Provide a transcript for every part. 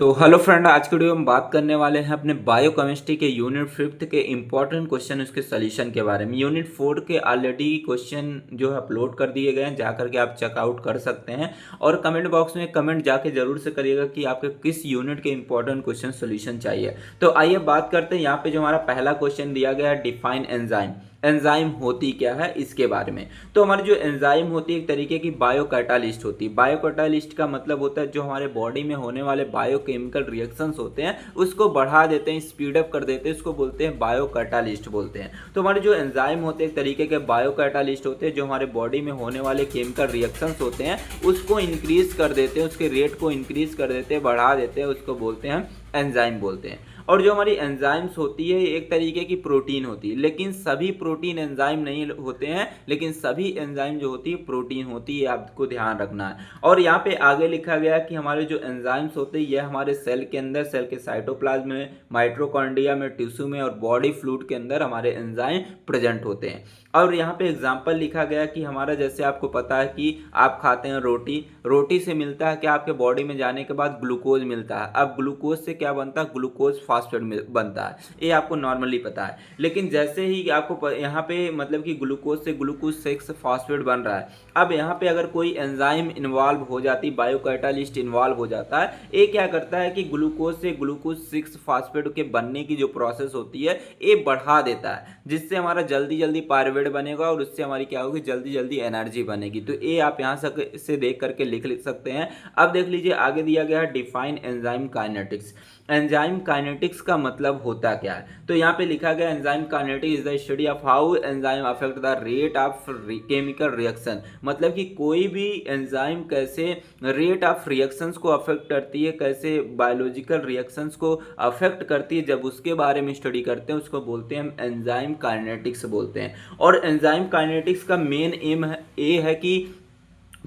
तो hello friend, आज के वीडियो में बात करने वाले हैं अपने बायोकेमिस्ट्री के यूनिट 5 के इंपॉर्टेंट क्वेश्चन उसके सॉल्यूशन के बारे में। यूनिट 4 के ऑलरेडी क्वेश्चन जो है अपलोड कर दिए गए हैं, जा करके आप चेकआउट कर सकते हैं। और कमेंट बॉक्स में कमेंट जाके जरूर से करिएगा कि आपके किस यूनिट के इंपॉर्टेंट क्वेश्चन सॉल्यूशन चाहिए। तो आइए बात करते हैं। यहाँ पे जो हमारा पहला क्वेश्चन दिया गया है, डिफाइन एंजाइम। एंजाइम होती क्या है इसके बारे में। तो हमारी जो एंजाइम होती है एक तरीके की बायोकैटालिस्ट होती है। बायोकैटालिस्ट का मतलब होता है जो हमारे बॉडी में होने वाले बायोकेमिकल रिएक्शंस होते हैं उसको बढ़ा देते हैं, स्पीड अप कर देते हैं, उसको बोलते हैं बायोकैटालिस्ट बोलते हैं। तो हमारे जो एंजाइम होते हैं एक तरीके के बायोकैटालिस्ट होते हैं जो हमारे बॉडी में होने वाले केमिकल रिएक्शंस होते हैं उसको इंक्रीज कर देते हैं, उसके रेट को इंक्रीज कर देते हैं, बढ़ा देते हैं, उसको बोलते हैं एंजाइम बोलते हैं। और जो हमारी एंजाइम्स होती है एक तरीके की प्रोटीन होती है, लेकिन सभी प्रोटीन एंजाइम नहीं होते हैं, लेकिन सभी एंजाइम जो होती है प्रोटीन होती है, आपको ध्यान रखना है। और यहाँ पे आगे लिखा गया है कि हमारे जो एंजाइम्स होते हैं यह हमारे सेल के अंदर, सेल के साइटोप्लाज्म में, माइटोकॉन्ड्रिया में, टिश्यू में और बॉडी फ्लूइड के अंदर हमारे एंजाइम प्रेजेंट होते हैं। और यहाँ पे एग्जाम्पल लिखा गया कि हमारा, जैसे आपको पता है कि आप खाते हैं रोटी, रोटी से मिलता है क्या, आपके बॉडी में जाने के बाद ग्लूकोज मिलता है। अब ग्लूकोज से क्या बनता है, ग्लूकोज फास्फेट बनता है, ये आपको नॉर्मली पता है। लेकिन जैसे ही आपको यहाँ पे मतलब कि ग्लूकोज से ग्लूकोज 6 फास्फेट बन रहा है, अब यहाँ पे अगर कोई एंजाइम इन्वॉल्व हो जाती, बायोकैटालिस्ट इन्वॉल्व हो जाता है, ये क्या करता है कि ग्लूकोज से ग्लूकोज 6 फास्फेट के बनने की जो प्रोसेस होती है ये बढ़ा देता है, जिससे हमारा जल्दी जल्दी पायरुवेट बनेगा और उससे हमारी क्या होगी, जल्दी जल्दी एनर्जी बनेगी। तो ये आप यहाँ से देख करके लिख सकते हैं। अब देख लीजिए आगे दिया गया है define enzyme kinetics. Enzyme kinetics का मतलब होता क्या है। तो यहाँ पे लिखा गया enzyme kinetics is the study of how enzyme affect the rate of chemical reaction. मतलब कि कोई भी एंजाइम कैसे रेट ऑफ रिएक्शंस को अफेक्ट करती है, कैसे बायोलॉजिकल रिएक्शंस को अफेक्ट करती है, जब उसके बारे में स्टडी करते हैं उसको बोलते हैं हम एंजाइम काइनेटिक्स बोलते हैं। और एंजाइम काइनेटिक्स का मेन एम है कि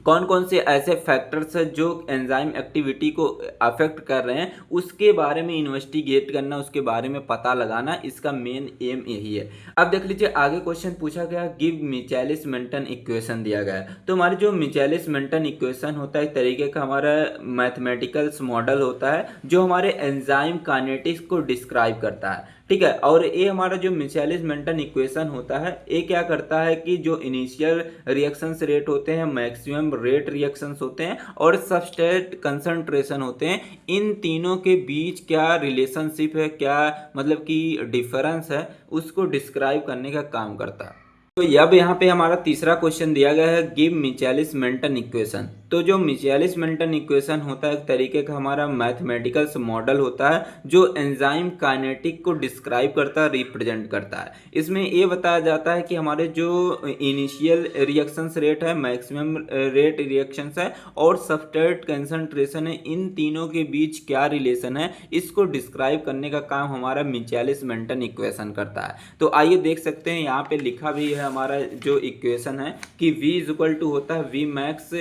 कौन कौन से ऐसे फैक्टर्स हैं जो एंजाइम एक्टिविटी को अफेक्ट कर रहे हैं उसके बारे में इन्वेस्टिगेट करना, उसके बारे में पता लगाना, इसका मेन एम यही है। अब देख लीजिए आगे क्वेश्चन पूछा गया, गिव मिचेलिस मेंटन इक्वेशन दिया गया है। तो हमारी जो मिचेलिस मेंटन इक्वेशन होता है एक तरीके का हमारा मैथमेटिकल्स मॉडल होता है जो हमारे एंजाइम काइनेटिक्स को डिस्क्राइब करता है, ठीक है। और ये हमारा जो मिचेलिस मेंटन इक्वेशन होता है ये क्या करता है कि जो इनिशियल रिएक्शंस रेट होते हैं, मैक्सिमम रेट रिएक्शंस होते हैं और सबस्ट्रेट कंसंट्रेशन होते हैं, इन तीनों के बीच क्या रिलेशनशिप है, क्या मतलब कि डिफरेंस है, उसको डिस्क्राइब करने का काम करता है। तो अब यहाँ पे हमारा तीसरा क्वेश्चन दिया गया है, गिव मिचेलिस मेंटन इक्वेशन। तो जो मिचेलिस मेंटन इक्वेशन होता है एक तरीके का हमारा मैथमेटिकल मॉडल होता है जो एंजाइम काइनेटिक को डिस्क्राइब करता है, रिप्रेजेंट करता है। इसमें ये बताया जाता है कि हमारे जो इनिशियल रिएक्शंस रेट है, मैक्सिमम रेट रिएक्शंस है और सबस्ट्रेट कंसंट्रेशन है, इन तीनों के बीच क्या रिलेशन है, इसको डिस्क्राइब करने का काम हमारा मिचेलिस मेंटन इक्वेशन करता है। तो आइए देख सकते हैं, यहाँ पे लिखा भी है हमारा जो इक्वेशन है कि V इक्वल टू होता है V मैक्स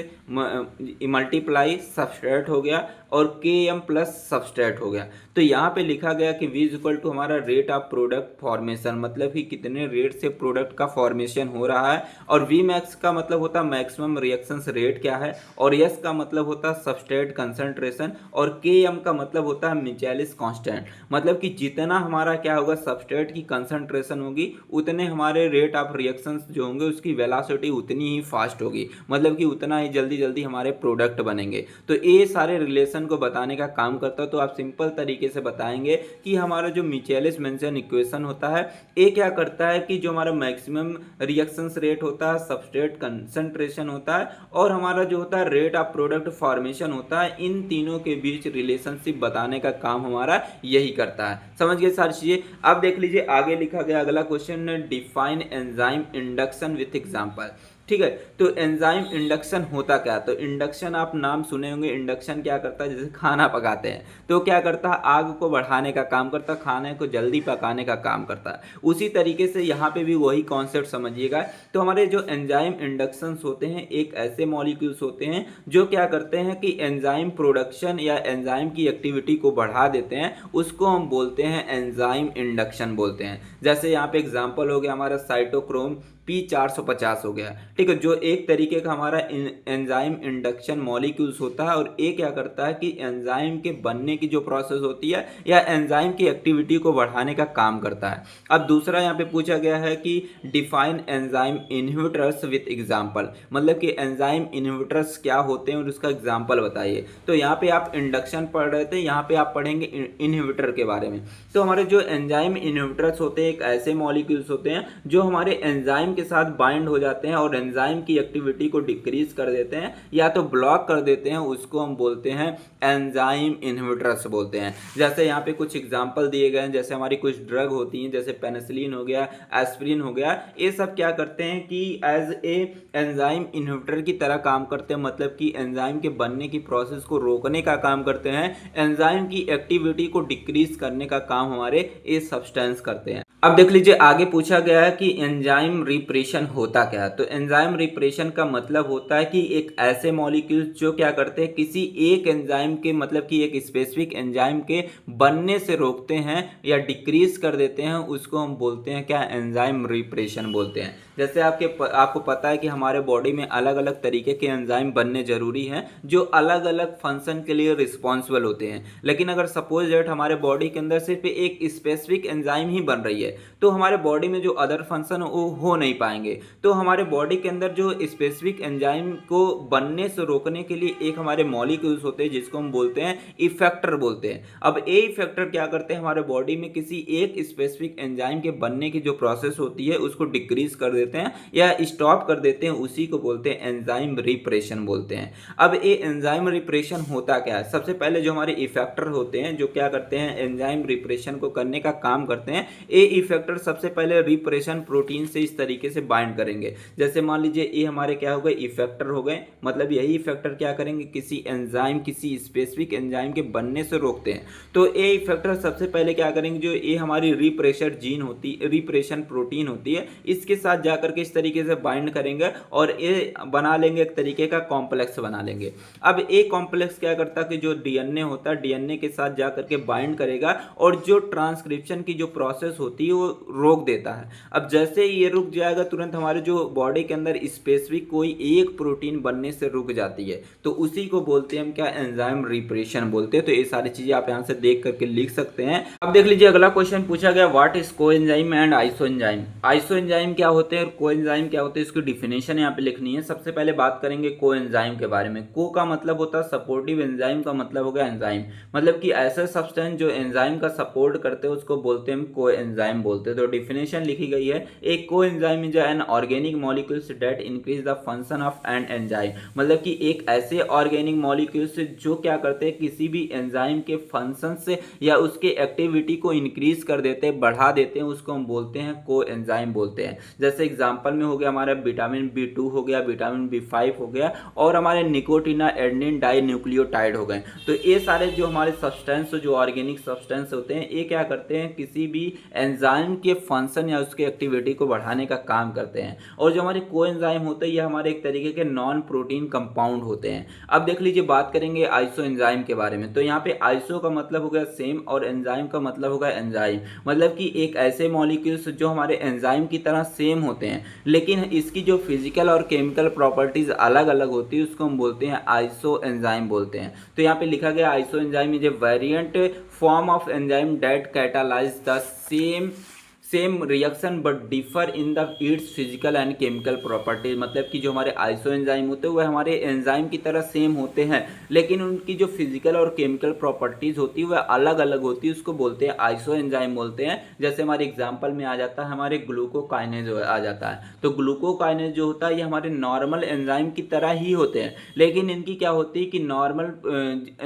मल्टीप्लाई सबस्ट्रेट हो गया और Km प्लस सबस्ट्रेट हो गया। तो यहाँ पे लिखा गया कि V इक्वल टू हमारा रेट ऑफ प्रोडक्ट फॉर्मेशन, मतलब कि कितने रेट से प्रोडक्ट का फॉर्मेशन हो रहा है, और V मैक्स का मतलब होता है मैक्सिमम रिएक्शंस रेट क्या है, और S का मतलब होता है सबस्ट्रेट कंसंट्रेशन, और Km का मतलब होता है मिचेलिस कांस्टेंट। मतलब कि जितना हमारा क्या होगा, सबस्ट्रेट की कंसंट्रेशन होगी उतने हमारे रेट ऑफ रिएक्शंस जो होंगे उसकी वेलोसिटी उतनी ही फास्ट होगी, मतलब कि उतना ही जल्दी जल्दी हमारे प्रोडक्ट बनेंगे। तो ये सारे रिलेशन को बताने का काम करता है। तो आप सिंपल तरीके से बताएंगे कि हमारा जो मिचेलिस मेंटन इक्वेशन होता है ये क्या करता है कि जो हमारा मैक्सिमम रिएक्शंस रेट होता है, सबस्ट्रेट कंसंट्रेशन होता है और हमारा जो होता है रेट ऑफ प्रोडक्ट फॉर्मेशन होता है, इन तीनों के बीच रिलेशनशिप बताने का काम हमारा यही करता है। समझ गए सारी चीजें। अब देख लीजिए आगे लिखा गया अगला question, define enzyme induction with example. ठीक है, तो एंजाइम इंडक्शन होता क्या। तो इंडक्शन आप नाम सुने होंगे, इंडक्शन क्या करता है, जैसे खाना पकाते हैं तो क्या करता है, आग को बढ़ाने का काम करता है, खाने को जल्दी पकाने का काम करता है। उसी तरीके से यहाँ पे भी वही कॉन्सेप्ट समझिएगा। तो हमारे जो एंजाइम इंडक्शंस होते हैं एक ऐसे मॉलिक्यूल्स होते हैं जो क्या करते हैं कि एंजाइम प्रोडक्शन या एंजाइम की एक्टिविटी को बढ़ा देते हैं, उसको हम बोलते हैं एंजाइम इंडक्शन बोलते हैं। जैसे यहाँ पे एग्जाम्पल हो गया हमारा साइटोक्रोम P450 हो गया, ठीक है, जो एक तरीके का हमारा एंजाइम इंडक्शन मॉलिक्यूल्स होता है, और ये क्या करता है कि एंजाइम के बनने की जो प्रोसेस होती है या एंजाइम की एक्टिविटी को बढ़ाने का काम करता है। अब दूसरा यहाँ पे पूछा गया है कि define enzyme inhibitors with example, मतलब कि एंजाइम इनहिबिटर्स क्या होते हैं और उसका एग्जांपल बताइए। तो यहाँ पे आप इंडक्शन पढ़ रहे थे, यहाँ पे आप पढ़ेंगे इनहिबिटर के बारे में। तो हमारे जो एंजाइम इनहिबिटर्स होते हैं एक ऐसे मॉलिक्यूल्स होते हैं जो हमारे एंजाइम के साथ बाइंड हो जाते हैं और एंजाइम की एक्टिविटी को डिक्रीज कर देते हैं या तो ब्लॉक कर देते हैं, उसको हम बोलते हैं एंजाइम इनहिबिटर्स बोलते हैं। जैसे यहाँ पे कुछ एग्जांपल दिए गए हैं, जैसे हमारी कुछ ड्रग होती हैं, जैसे पेनिसिलिन हो गया, एस्पिरिन हो गया, ये सब क्या करते हैं कि एज ए एंजाइम इनहिबिटर की तरह काम करते हैं, मतलब कि एंजाइम के बनने की प्रोसेस को रोकने का काम करते हैं, एंजाइम की एक्टिविटी को डिक्रीज करने का काम हमारे ये सब्सटेंस करते हैं। अब देख लीजिए आगे पूछा गया है कि एंजाइम रिप्रेशन होता क्या है। तो एंजाइम रिप्रेशन का मतलब होता है कि एक ऐसे मॉलिक्यूल जो क्या करते हैं किसी एक एंजाइम के, मतलब कि एक स्पेसिफिक एंजाइम के बनने से रोकते हैं या डिक्रीज कर देते हैं, उसको हम बोलते हैं क्या, एंजाइम रिप्रेशन बोलते हैं। जैसे आपको पता है कि हमारे बॉडी में अलग अलग तरीके के एंजाइम बनने जरूरी हैं जो अलग अलग फंक्शन के लिए रिस्पॉन्सिबल होते हैं, लेकिन अगर सपोज दैट हमारे बॉडी के अंदर सिर्फ एक स्पेसिफिक एंजाइम ही बन रही है तो हमारे बॉडी में जो अदर फंक्शन हो नहीं पाएंगे। तो हमारे बॉडी के अंदर जो स्पेसिफिक एंजाइम को बनने से रोकने के लिए एक हमारे मॉलिक्यूल्स होते हैं जिसको हम बोलते हैं इफेक्टर बोलते हैं। अब ये इफेक्टर क्या करते हैं, हमारे बॉडी में किसी एक स्पेसिफिक एंजाइम के बनने की जो प्रोसेस होती है उसको डिक्रीज कर देते हैं या स्टॉप कर देते हैं, उसी को बोलते हैं एंजाइम रिप्रेशन बोलते हैं। अब ये एंजाइम रिप्रेशन होता क्या है, सबसे पहले जो हमारे इफेक्टर होते हैं जो क्या करते हैं एंजाइम रिप्रेशन को करने का काम करते हैं, ये इफेक्टर सबसे पहले रिप्रेशन प्रोटीन से इस तरीके से बाइंड करेंगे। जैसे मान लीजिए ये हमारे क्या हो गए, इफेक्टर हो गए, मतलब यही इफेक्टर क्या करेंगे, किसी एंजाइम किसी स्पेसिफिक एंजाइम के बनने से रोकते हैं। तो ये इफेक्टर सबसे पहले क्या करेंगे, जो ये हमारी रिप्रेशर जीन होती है, रिप्रेशन प्रोटीन होती है, इसके साथ जाकर के इस तरीके से बाइंड करेंगे और ये बना लेंगे एक तरीके का कॉम्प्लेक्स बना लेंगे। अब एक कॉम्प्लेक्स क्या करता है कि जो डीएनए होता है डीएनए के साथ जाकर के बाइंड करेगा और जो ट्रांसक्रिप्शन की जो प्रोसेस होती है वो रोक देता है। अब जैसे ही ये रुक जाएगा तुरंत हमारे जो बॉडी के अंदर स्पेसिफिक कोई एक प्रोटीन बनने से रुक जाती है, तो उसी को बोलते हैं हम क्या, एंजाइम रिप्रेशन बोलते हैं। तो ये सारी चीजें आप यहाँ से देख करके लिख सकते हैं। अब देख लीजिए अगला क्वेश्चन पूछा गया, what is coenzyme and isoenzyme. Isoenzyme क्या होते हैं और कोएंजाइम क्या होते हैं, इसकी डिफिनेशन यहाँ पे लिखनी है। सबसे पहले बात करेंगे कोएंजाइम के बारे में। को का मतलब होता है सपोर्टिव, एंजाइम का मतलब हो गया एंजाइम, मतलब कि ऐसे सब्सटेंस जो एंजाइम का सपोर्ट करते हैं उसको बोलते हैं हम कोएंजाइम बोलते हैं। तो डिफिनेशन लिखी गई है, एक coenzyme is an organic molecules that increase the function of an enzyme, मतलब कि एक ऐसे ऑर्गेनिक मॉलिक्यूल्स जो क्या करते हैं किसी भी एंजाइम के फंक्शन से या उसके एक्टिविटी को इंक्रीज कर देते हैं, बढ़ा देते हैं, उसको हम बोलते हैं कोएंजाइम बोलते हैं। जैसे एग्जांपल में हो गया हमारा विटामिन B2 हो गया, विटामिन B5 हो गया और हमारे निकोटीना एडेनिन डाई न्यूक्लियोटाइड हो गए। तो ये सारे जो हमारे सब्सटेंस जो ऑर्गेनिक सब्सटेंस होते हैं ये क्या करते हैं किसी भी एंजाइम के फंक्शन या उसके एक्टिविटी को बढ़ाने का काम करते हैं। और जो हमारे कोएंजाइम होते हैं ये हमारे एक तरीके के नॉन प्रोटीन कंपाउंड होते हैं। अब देख लीजिए बात करेंगे आइसो एंजाइम के बारे में। तो यहाँ पे आइसो का मतलब हो गया सेम और एंजाइम का मतलब होगा एंजाइम, मतलब कि एक ऐसे मॉलिक्यूल्स जो हमारे एंजाइम की तरह सेम होते हैं लेकिन इसकी जो फिजिकल और केमिकल प्रॉपर्टीज अलग अलग होती है उसको हम बोलते हैं आइसो एंजाइम बोलते हैं। तो यहाँ पे लिखा गया iso enzyme is a variant form of enzyme that catalyse the same reaction but differ in the it's physical and chemical properties, मतलब कि जो हमारे आइसो एंजाइम होते हैं वह हमारे एंजाइम की तरह सेम होते हैं लेकिन उनकी जो फिजिकल और केमिकल प्रॉपर्टीज होती है वह अलग अलग होती है, उसको बोलते हैं आइसो एंजाइम बोलते हैं। जैसे हमारे एग्जांपल में आ जाता है हमारे ग्लूकोकाइनेज आ जाता है। तो ग्लूकोकाइनेज जो होता है ये हमारे नॉर्मल एंजाइम की तरह ही होते हैं लेकिन इनकी क्या होती है कि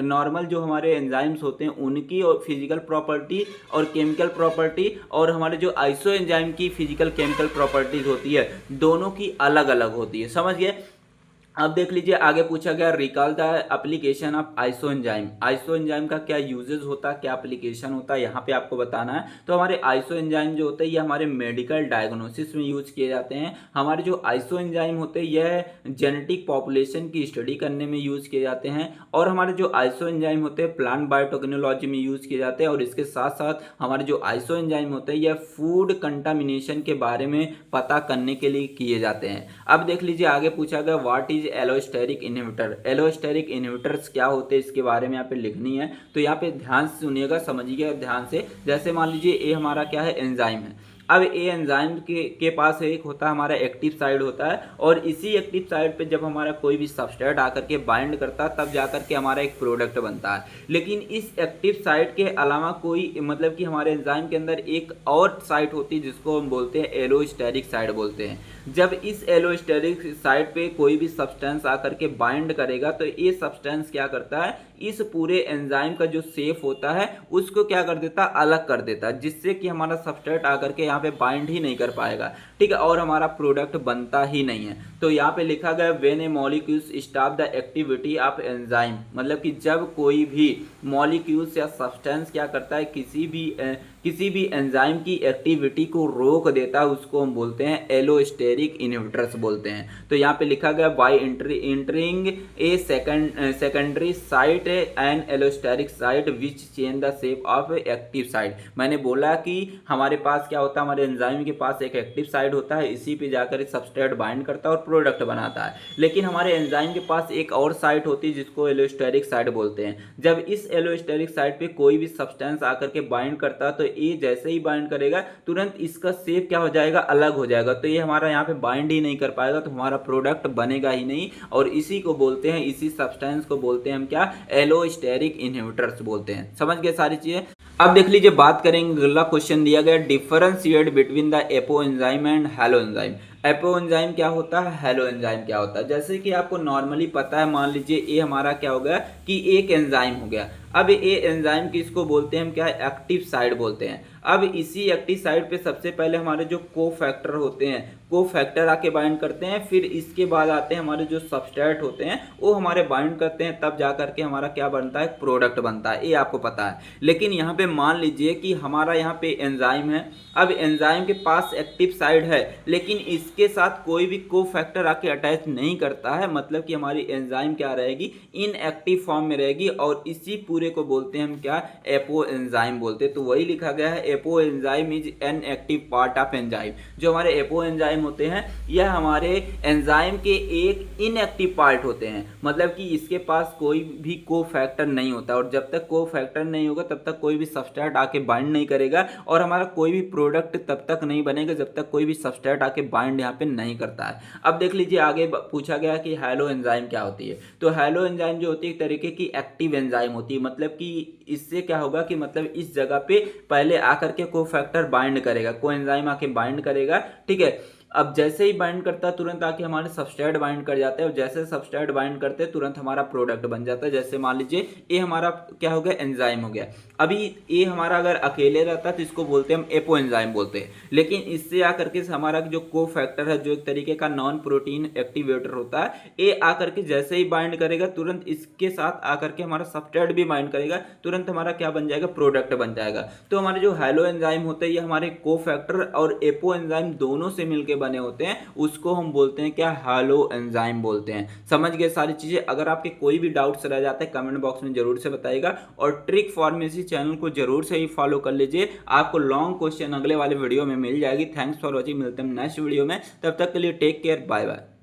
नॉर्मल जो हमारे एंजाइम्स होते हैं उनकी और फिजिकल प्रॉपर्टी और केमिकल प्रॉपर्टी और हमारे जो आइसो एंजाइम की फिजिकल केमिकल प्रॉपर्टीज होती है दोनों की अलग अलग होती है। समझ गए। अब देख लीजिए आगे पूछा गया recall the application of iso enzyme. Iso enzyme का क्या यूजेस होता है, क्या एप्लीकेशन होता है, यहाँ पे आपको बताना है। तो हमारे आइसो एंजाइम जो होते हैं ये हमारे मेडिकल डायग्नोसिस में यूज किए जाते हैं। हमारे जो आइसो एंजाइम होते हैं यह जेनेटिक पॉपुलेशन की स्टडी करने में यूज किए जाते हैं। और हमारे जो आइसो एंजाइम होते हैं प्लांट बायोटेक्नोलॉजी में यूज किए जाते हैं। और इसके साथ साथ हमारे जो आइसो एंजाइम होते हैं यह फूड कंटामिनेशन के बारे में पता करने के लिए किए जाते हैं। अब देख लीजिए आगे पूछा गया what is allosteric inhibitor. Allosteric inhibitors क्या होते हैं इसके बारे में यहाँ पे लिखनी है। तो यहाँ पे ध्यान से सुनिएगा, समझिएगा ध्यान से। जैसे मान लीजिए ये हमारा क्या है, एंजाइम है। अब ये एंजाइम के पास एक होता है हमारा एक्टिव साइड होता है। और इसी एक्टिव साइड पे जब हमारा कोई भी सबस्ट्रेट आकर के बाइंड करता है तब जाकर के हमारा एक प्रोडक्ट बनता है। लेकिन इस एक्टिव साइड के अलावा कोई मतलब कि हमारे एंजाइम के अंदर एक और साइट होती है जिसको हम बोलते हैं एलोस्टेरिक साइड बोलते हैं। जब इस एलोस्टेरिक साइड पे कोई भी सब्सटेंस आकर के बाइंड करेगा तो ये सब्सटेंस क्या करता है, इस पूरे एंजाइम का जो शेप होता है उसको क्या कर देता है, अलग कर देता है, जिससे कि हमारा सबस्ट्रेट आकर के यहाँ पे बाइंड ही नहीं कर पाएगा। ठीक है, और हमारा प्रोडक्ट बनता ही नहीं है। तो यहाँ पे लिखा गया when A molecules stop the activity of enzyme, मतलब कि जब कोई भी मॉलिक्यूल्स या सब्सटेंस क्या करता है, किसी भी एंजाइम की एक्टिविटी को रोक देता है, उसको हम बोलते हैं एलोस्टेरिक इनहिबिटर्स बोलते हैं। तो यहाँ पे लिखा गया bye entering a secondary site and allosteric site which change the shape of active site. मैंने बोला कि हमारे पास क्या होता है, हमारे एंजाइम के पास एक एक्टिव साइट होता है, इसी पे जाकर सबस्ट्रेट बाइंड करता है और प्रोडक्ट बनाता है। लेकिन हमारे एंजाइम के पास एक और साइट होती है जिसको एलोस्टेरिक साइट बोलते हैं। जब इस एलोस्टेरिक साइट पे कोई भी सब्सटेंस आकर के बाइंड करता है तो ये जैसे ही बाइंड करेगा तुरंत इसका शेप क्या हो जाएगा, अलग हो जाएगा। तो ये हमारा यहाँ पे बाइंड ही नहीं कर पाएगा, तो हमारा प्रोडक्ट बनेगा ही नहीं। और इसी को बोलते हैं, इसी सब्सटेंस को बोलते हैं हम क्या, एलोस्टेरिक इनहिबिटर्स बोलते हैं। समझ गए सारी चीजें। अब देख लीजिए बात करेंगे, अगला क्वेश्चन दिया गया differentiate between the apo enzyme and hello enzyme. Apo enzyme क्या होता है, हैलो एंजाइम क्या होता है। जैसे कि आपको नॉर्मली पता है, मान लीजिए ये हमारा क्या हो गया कि एक एंजाइम हो गया। अब ये एंजाइम किसको बोलते हैं हम, क्या, एक्टिव साइड बोलते हैं। अब इसी एक्टिव साइड पे सबसे पहले हमारे जो कोफैक्टर होते हैं, कोफैक्टर आके बाइंड करते हैं, फिर इसके बाद आते हैं हमारे जो सबस्ट्रेट होते हैं वो हमारे बाइंड करते हैं, तब जा करके हमारा क्या बनता है, प्रोडक्ट बनता है। ये आपको पता है। लेकिन यहाँ पे मान लीजिए कि हमारा यहाँ पे एंजाइम है। अब एंजाइम के पास एक्टिव साइड है लेकिन इसके साथ कोई भी कोफैक्टर आके अटैच नहीं करता है, मतलब कि हमारी एंजाइम क्या रहेगी, इनएक्टिव फॉर्म में रहेगी। और इसी पूरे को बोलते हैं हम क्या, एपो एंजाइम बोलते हैं। तो वही लिखा गया है apo enzyme is an active part of enzyme. जो हमारे एपो एंजाइम होते हैं यह हमारे एंजाइम के एक इनएक्टिव पार्ट होते हैं, मतलब कि इसके पास कोई भी कोफैक्टर नहीं होता। और जब तक कोफैक्टर नहीं होगा तब तक कोई भी सबस्ट्रेट आके बाइंड नहीं करेगा और हमारा कोई भी प्रोडक्ट तब तक नहीं बनेगा जब तक कोई भी सबस्ट्रेट आके बाइंड यहाँ पे नहीं करता है। अब देख लीजिए आगे पूछा गया कि हैलो एंजाइम क्या होती है। तो हैलो एंजाइम जो होती है एक तरीके की एक्टिव एंजाइम होती है, मतलब कि इससे क्या होगा कि मतलब इस जगह पे पहले आकर के कोफैक्टर बाइंड करेगा, कोएंजाइम आके बाइंड करेगा। ठीक है, अब जैसे ही बाइंड करता है तुरंत आके हमारे सबस्ट्रेट बाइंड कर जाते हैं और जैसे सबस्ट्रेट बाइंड करते हैं तुरंत हमारा प्रोडक्ट बन जाता है। जैसे मान लीजिए ये हमारा क्या हो गया, एंजाइम हो गया। अभी ये हमारा अगर अकेले रहता है तो इसको बोलते हैं हम एपो एंजाइम बोलते हैं। लेकिन इससे आकर के हमारा जो कोफैक्टर है, जो एक तरीके का नॉन प्रोटीन एक्टिवेटर होता है, ये आकर के जैसे ही बाइंड करेगा तुरंत इसके साथ आकर के हमारा सबस्ट्रेट भी बाइंड करेगा, तुरंत हमारा क्या बन जाएगा, प्रोडक्ट बन जाएगा। तो हमारे जो हैलो एंजाइम होते हैं ये हमारे कोफैक्टर और एपो एंजाइम दोनों से मिलकर बने होते हैं, उसको हम बोलते हैं क्या, हैलो एंजाइम बोलते हैं। समझ गए सारी चीजें। अगर आपके कोई भी डाउट्स रह जाते हैं कमेंट बॉक्स में जरूर से बताइएगा और ट्रिक फार्मेसी चैनल को जरूर से ही फॉलो कर लीजिए, आपको लॉन्ग क्वेश्चन अगले वाले वीडियो में मिल जाएगी। थैंक्स फॉर वॉचिंग, मिलते हैं नेक्स्ट वीडियो में, तब तक के लिए टेक केयर, बाय बाय।